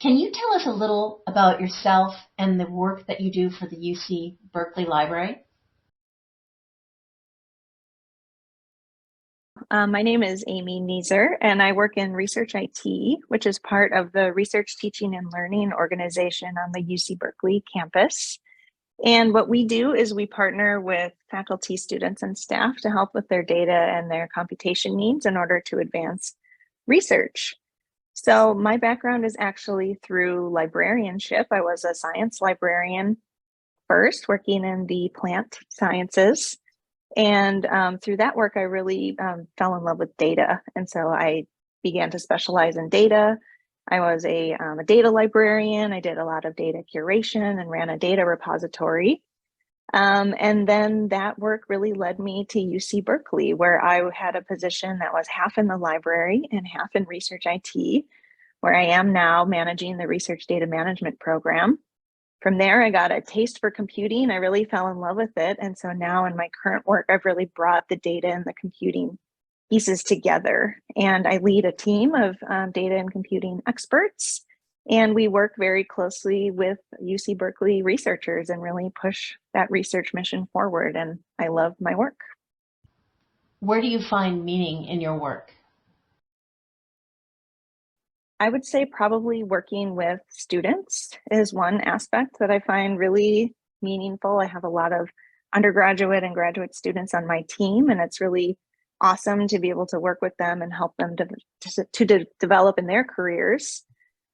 Can you tell us a little about yourself and the work that you do for the UC Berkeley Library? My name is Amy Neeser, and I work in Research IT, which is part of the Research Teaching and Learning organization on the UC Berkeley campus. And what we do is we partner with faculty, students, and staff to help with their data and their computation needs in order to advance research. So my background is actually through librarianship. I was a science librarian first, working in the plant sciences. And through that work, I really fell in love with data. And so I began to specialize in data. I was a data librarian. I did a lot of data curation and ran a data repository. And then that work really led me to UC Berkeley, where I had a position that was half in the library and half in research IT, where I am now managing the research data management program. From there, I got a taste for computing. I really fell in love with it. And so now in my current work, I've really brought the data and the computing pieces together. And I lead a team of data and computing experts. And we work very closely with UC Berkeley researchers and really push that research mission forward. And I love my work. Where do you find meaning in your work? I would say probably working with students is one aspect that I find really meaningful. I have a lot of undergraduate and graduate students on my team, and it's really awesome to be able to work with them and help them to develop in their careers.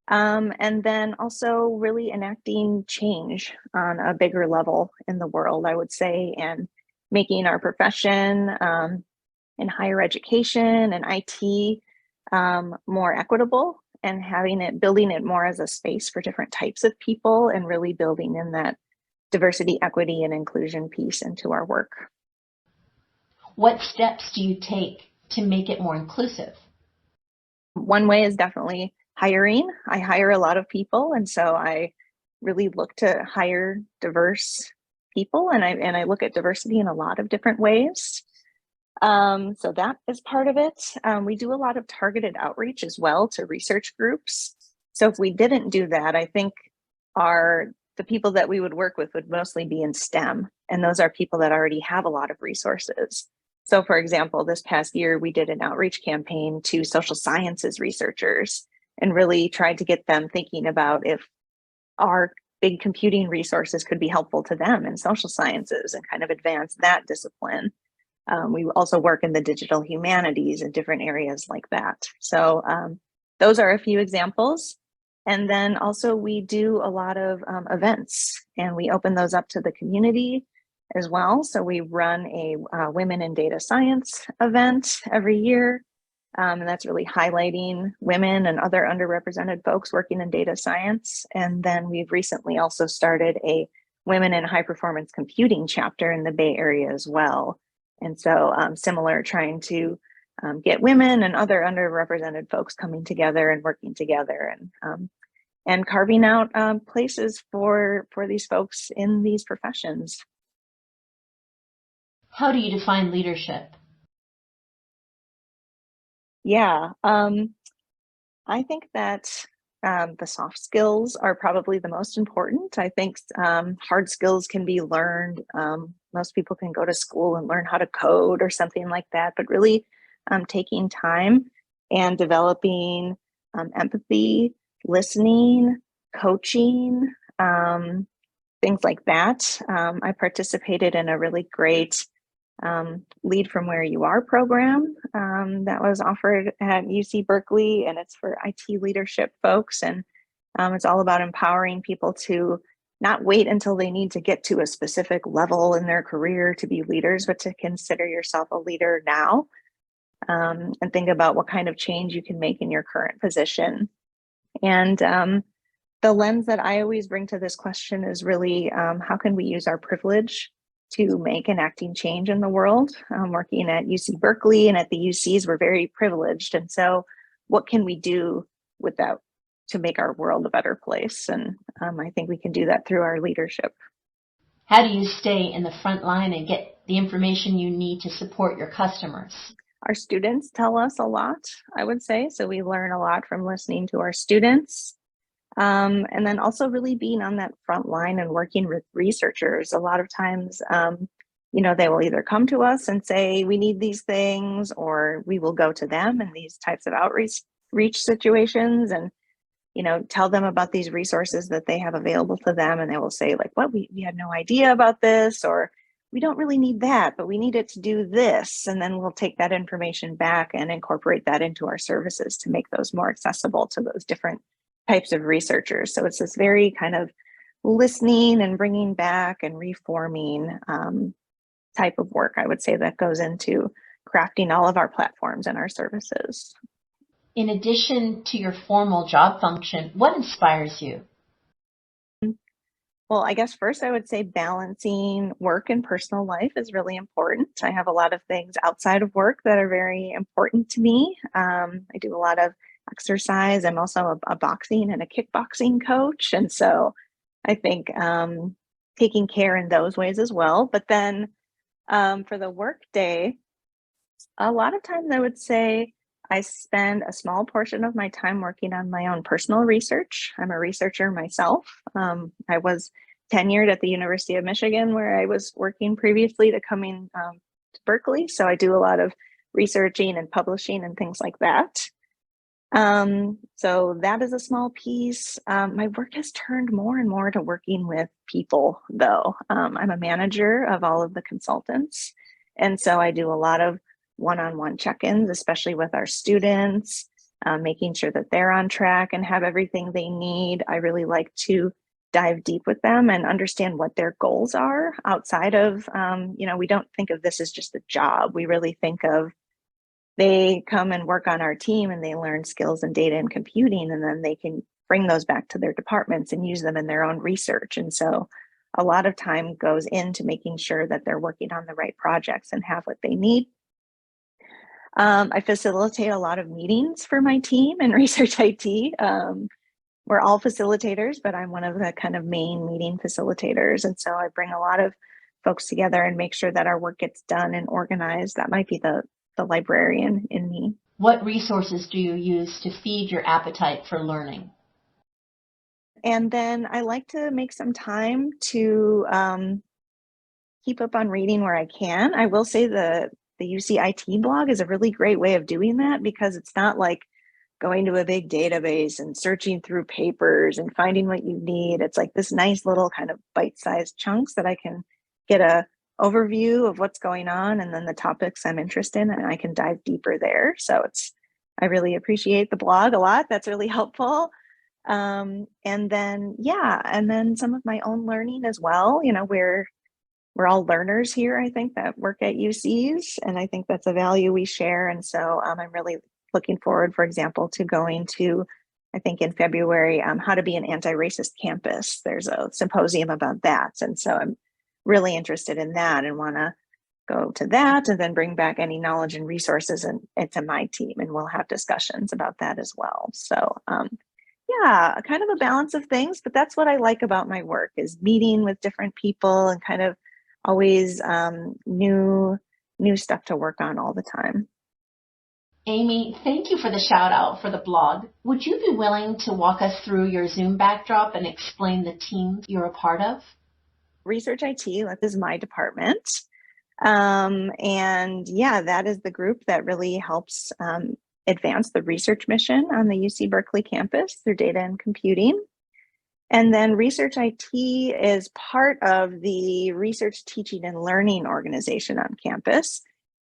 And then also really enacting change on a bigger level in the world, I would say, and making our profession in higher education and IT more equitable, and building it more as a space for different types of people, and really building in that diversity, equity, and inclusion piece into our work. What steps do you take to make it more inclusive? One way is definitely hiring. I hire a lot of people, and so I really look to hire diverse people, and I look at diversity in a lot of different ways. So that is part of it. We do a lot of targeted outreach as well to research groups. So if we didn't do that, I think the people that we would work with would mostly be in STEM, and those are people that already have a lot of resources. So for example, this past year, we did an outreach campaign to social sciences researchers and really tried to get them thinking about if our big computing resources could be helpful to them in social sciences and kind of advance that discipline. We also work in the digital humanities and different areas like that. So those are a few examples. And then also we do a lot of events, and we open those up to the community as well. So we run a Women in Data Science event every year. And that's really highlighting women and other underrepresented folks working in data science. And then we've recently also started a Women in High Performance Computing chapter in the Bay Area as well. And so similar, trying to get women and other underrepresented folks coming together and working together, and carving out places for these folks in these professions. How do you define leadership? Yeah, I think that the soft skills are probably the most important. I think hard skills can be learned. Most people can go to school and learn how to code or something like that, but really taking time and developing empathy, listening, coaching, things like that. I participated in a really great Lead From Where You Are program that was offered at UC Berkeley, and it's for IT leadership folks. And it's all about empowering people to not wait until they need to get to a specific level in their career to be leaders, but to consider yourself a leader now, and think about what kind of change you can make in your current position. And the lens that I always bring to this question is really how can we use our privilege to make enacting change in the world? Working at UC Berkeley and at the UCs, we're very privileged. And so what can we do with that to make our world a better place? And I think we can do that through our leadership. How do you stay in the front line and get the information you need to support your customers? Our students tell us a lot, I would say. So we learn a lot from listening to our students. And then also really being on that front line and working with researchers. A lot of times, they will either come to us and say, we need these things, or we will go to them in these types of outreach situations and, tell them about these resources that they have available to them. And they will say like, well, we had no idea about this, or we don't really need that, but we need it to do this. And then we'll take that information back and incorporate that into our services to make those more accessible to those different types of researchers. So it's this very kind of listening and bringing back and reforming type of work, I would say, that goes into crafting all of our platforms and our services. In addition to your formal job function, what inspires you? Well, I guess first I would say balancing work and personal life is really important. I have a lot of things outside of work that are very important to me. I do a lot of exercise. I'm also a boxing and a kickboxing coach. And so I think taking care in those ways as well. But then for the work day, a lot of times I would say I spend a small portion of my time working on my own personal research. I'm a researcher myself. I was tenured at the University of Michigan, where I was working previously to coming to Berkeley. So I do a lot of researching and publishing and things like that. So that is a small piece. My work has turned more and more to working with people, though. I'm a manager of all of the consultants. And so I do a lot of one-on-one check-ins, especially with our students, making sure that they're on track and have everything they need. I really like to dive deep with them and understand what their goals are outside of, we don't think of this as just a job. We really think of they come and work on our team and they learn skills in data and computing, and then they can bring those back to their departments and use them in their own research. And so a lot of time goes into making sure that they're working on the right projects and have what they need. I facilitate a lot of meetings for my team in research IT. We're all facilitators, but I'm one of the kind of main meeting facilitators. And so I bring a lot of folks together and make sure that our work gets done and organized. That might be the librarian in me. What resources do you use to feed your appetite for learning? And then I like to make some time to keep up on reading where I can. I will say the UCIT blog is a really great way of doing that, because it's not like going to a big database and searching through papers and finding what you need. It's like this nice little kind of bite-sized chunks that I can get a overview of what's going on and then the topics I'm interested in, and I can dive deeper there. So I really appreciate the blog a lot. That's really helpful. And then some of my own learning as well. We're all learners here, I think, that work at UCs, and I think that's a value we share. And so I'm really looking forward, for example, to going to, I think in February, how to be an anti-racist campus. There's a symposium about that. And so I'm really interested in that and want to go to that and then bring back any knowledge and resources into my team. And we'll have discussions about that as well. So kind of a balance of things, but that's what I like about my work, is meeting with different people and kind of always new stuff to work on all the time. Amy, thank you for the shout out for the blog. Would you be willing to walk us through your Zoom backdrop and explain the team you're a part of? Research IT, that is my department. That is the group that really helps advance the research mission on the UC Berkeley campus through data and computing. And then Research IT is part of the Research Teaching and Learning organization on campus.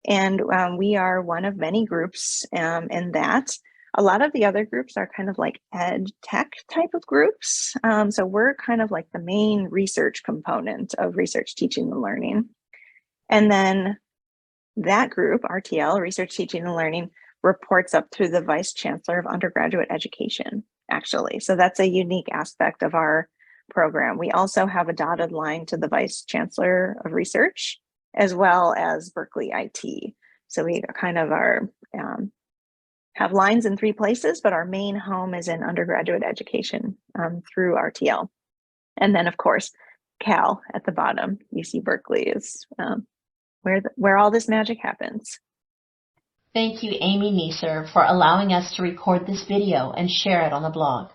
And we are one of many groups in that. A lot of the other groups are kind of like ed tech type of groups. So we're kind of like the main research component of Research Teaching and Learning. And then that group, RTL, Research Teaching and Learning, reports up through the Vice Chancellor of Undergraduate Education, actually. So that's a unique aspect of our program. We also have a dotted line to the Vice Chancellor of Research, as well as Berkeley IT. So we kind of have lines in 3 places, but our main home is in undergraduate education through RTL. And then, of course, Cal at the bottom, UC Berkeley is where all this magic happens. Thank you, Amy Neeser, for allowing us to record this video and share it on the blog.